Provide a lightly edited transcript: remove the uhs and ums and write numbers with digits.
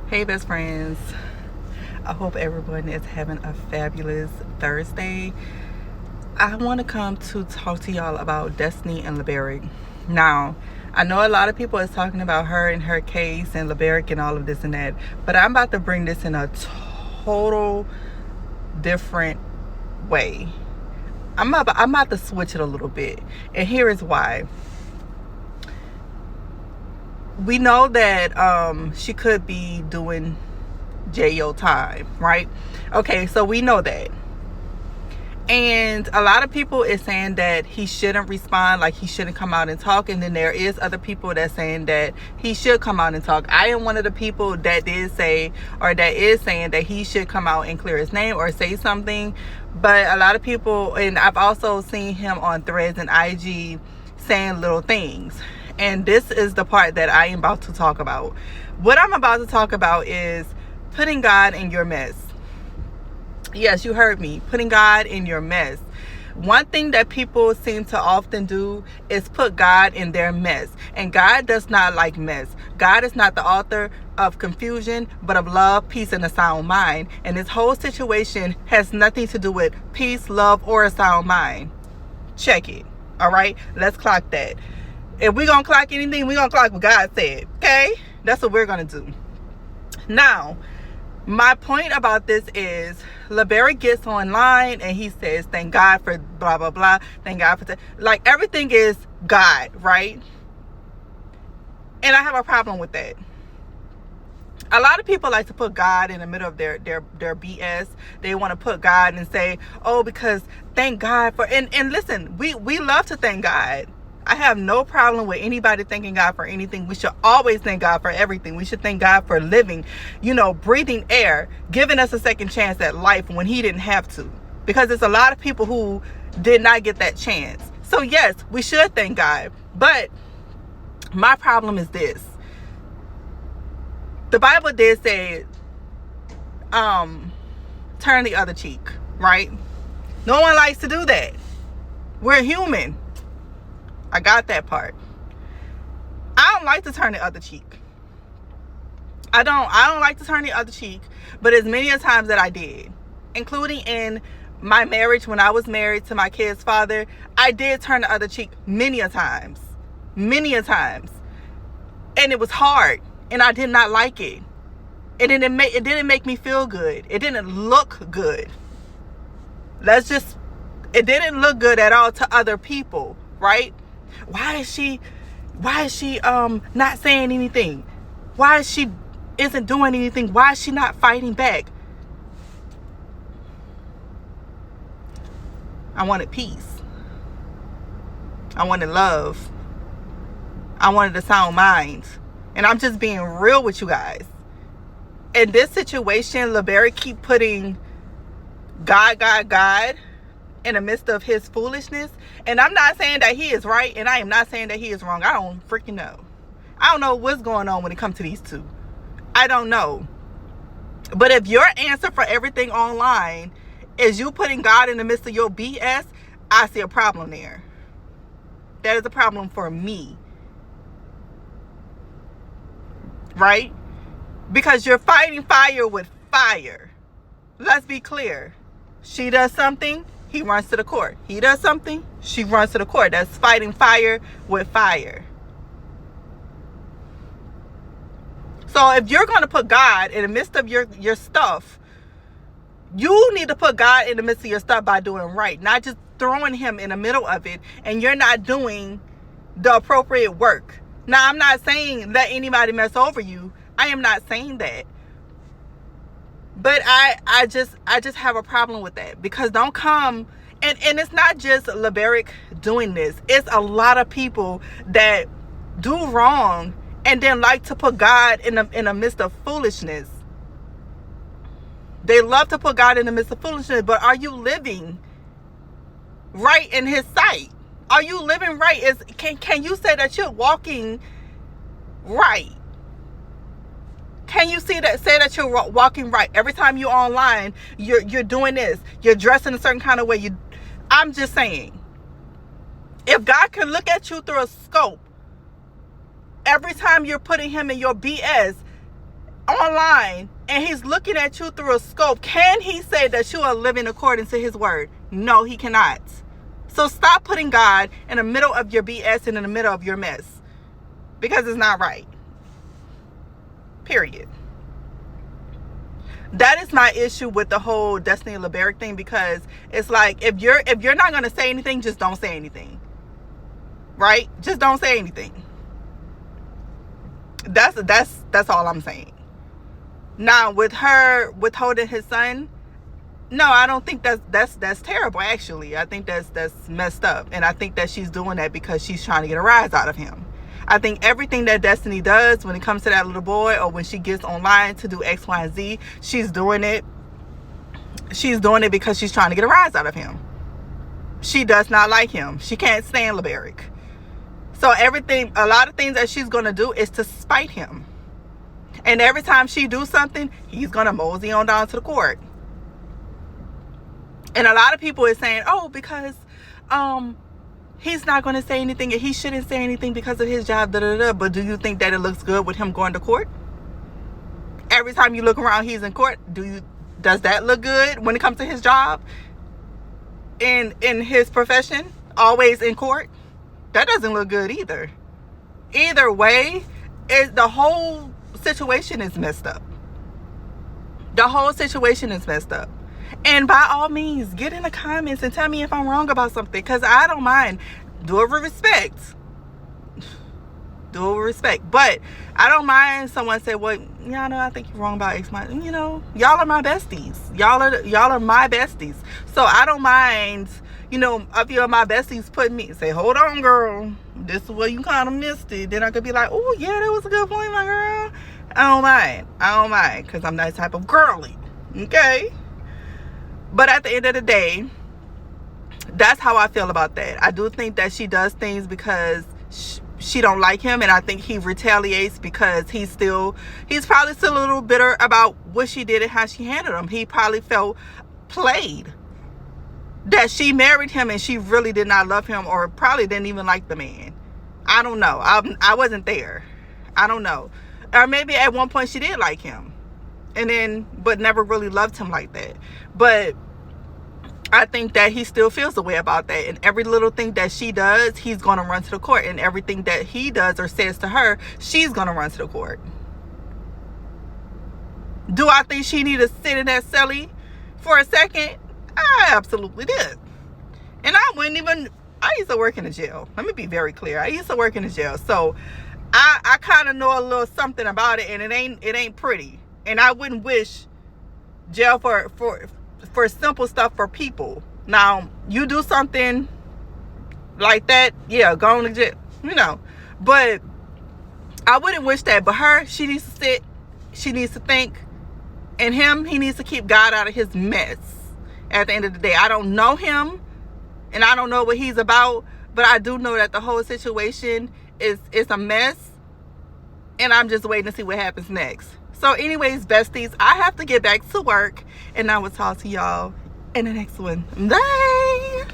Hey best friends, I hope everyone is having a fabulous Thursday. I want to come to talk to y'all about Destiny and Laberrick. Now, I know a lot of people is talking about her and her case and Laberrick and all of this and that, but I'm about to bring this in a total different way. I'm about to switch it a little bit, and here is why. We know that she could be doing jail time, right? Okay, so we know that. And a lot of people is saying that he shouldn't respond, like he shouldn't come out and talk. And then there is other people that's saying that he should come out and talk. I am one of the people that did say, or that is saying that he should come out and clear his name or say something. But a lot of people, and I've also seen him on threads and IG saying little things. And this is the part that I am about to talk about. What I'm about to talk about is putting God in your mess. Yes, you heard me. Putting God in your mess. One thing that people seem to often do is put God in their mess. And God does not like mess. God is not the author of confusion, but of love, peace, and a sound mind. And this whole situation has nothing to do with peace, love, or a sound mind. Check it. All right? Let's clock that. If we're going to clock anything, we're going to clock what God said. Okay? That's what we're going to do. Now, my point about this is Laberrick gets online and he says, thank God for blah, blah, blah. Thank God for like everything is God, right? And I have a problem with that. A lot of people like to put God in the middle of their BS. They want to put God and say, oh, because thank God for, and listen, we love to thank God. I have no problem with anybody thanking God for anything. We should always thank God for everything. We should thank God for living, breathing air, giving us a second chance at life when he didn't have to. Because there's a lot of people who did not get that chance. So yes, we should thank God. But my problem is this. The Bible did say, turn the other cheek, right? No one likes to do that. We're human. I got that part. I don't like to turn the other cheek. I don't like to turn the other cheek, but as many a times that I did, including in my marriage when I was married to my kid's father, I did turn the other cheek many a times. Many a times. And it was hard, and I did not like it. It didn't make me feel good. It didn't look good. It didn't look good at all to other people, right? Why is she not saying anything? Why is she isn't doing anything? Why is she not fighting back? I wanted peace. I wanted love. I wanted a sound mind. And I'm just being real with you guys. In this situation, Laberrick keep putting God in the midst of his foolishness. And I'm not saying that he is right, and I am not saying that he is wrong. I don't freaking know. I don't know what's going on when it comes to these two. I don't know. But if your answer for everything online is you putting God in the midst of your BS, I see a problem there. That is a problem for me. Right? Because you're fighting fire with fire. Let's be clear. She does something, he runs to the court. He does something, she runs to the court. That's fighting fire with fire. So if you're going to put God in the midst of your stuff, you need to put God in the midst of your stuff by doing right. Not just throwing him in the middle of it and you're not doing the appropriate work. Now, I'm not saying let anybody mess over you. I am not saying that. But I just have a problem with that, because don't come and it's not just Laberrick doing this. It's a lot of people that do wrong and then like to put God in the midst of foolishness. They love to put God in the midst of foolishness, but are you living right in his sight? Are you living right? Can you say that you're walking right? Can you say that you're walking right? Every time you're online, you're doing this. You're dressing a certain kind of way. I'm just saying, if God can look at you through a scope, every time you're putting him in your BS, online and he's looking at you through a scope, can he say that you are living according to his word? No, he cannot. So stop putting God in the middle of your BS and in the middle of your mess, because it's not right. Period. That is my issue with the whole Destiny Laberrick thing, because it's like, if you're not going to say anything, just don't say anything. Right? Just don't say anything. That's all I'm saying. Now, with her withholding his son, no, I don't think that's terrible, actually. I think that's messed up. And I think that she's doing that because she's trying to get a rise out of him. I think everything that Destiny does when it comes to that little boy, or when she gets online to do X, Y, and Z, she's doing it because she's trying to get a rise out of him. She does not like him. She can't stand Laberrick. So a lot of things that she's going to do is to spite him. And every time she do something, he's going to mosey on down to the court. And a lot of people is saying, oh, because he's not going to say anything and he shouldn't say anything because of his job, But do you think that it looks good with him going to court? Every time you look around, he's in court. Does that look good when it comes to his job? In his profession, always in court? That doesn't look good either. Either way, the whole situation is messed up. The whole situation is messed up. And by all means, get in the comments and tell me if I'm wrong about something, because I don't mind. Do it with respect. Do it with respect. But I don't mind someone say, well, y'all know, I think you're wrong about X, Y. You know, y'all are my besties. Y'all are my besties. So I don't mind, a few of my besties putting me, say, hold on, girl, this is where you kind of missed it. Then I could be like, oh yeah, that was a good point, my girl. I don't mind, because I'm that type of girly. Okay? But at the end of the day, that's how I feel about that. I do think that she does things because she don't like him, and I think he retaliates because he's probably still a little bitter about what she did and how she handled him. He probably felt played, that she married him and she really did not love him, or probably didn't even like the man. I don't know. I wasn't there. I don't know. Or maybe at one point she did like him, but never really loved him like that. But I think that he still feels the way about that. And every little thing that she does, he's going to run to the court. And everything that he does or says to her, she's going to run to the court. Do I think she need to sit in that celly for a second? I absolutely did. And I used to work in a jail. Let me be very clear. I used to work in a jail. So I kind of know a little something about it, and it ain't pretty. And I wouldn't wish jail for simple stuff for people. Now, you do something like that, yeah, go on to jail, But I wouldn't wish that. But her, she needs to sit. She needs to think. And him, he needs to keep God out of his mess. At the end of the day, I don't know him, and I don't know what he's about, but I do know that the whole situation is a mess, and I'm just waiting to see what happens next. So anyways, besties, I have to get back to work, and I will talk to y'all in the next one. Bye.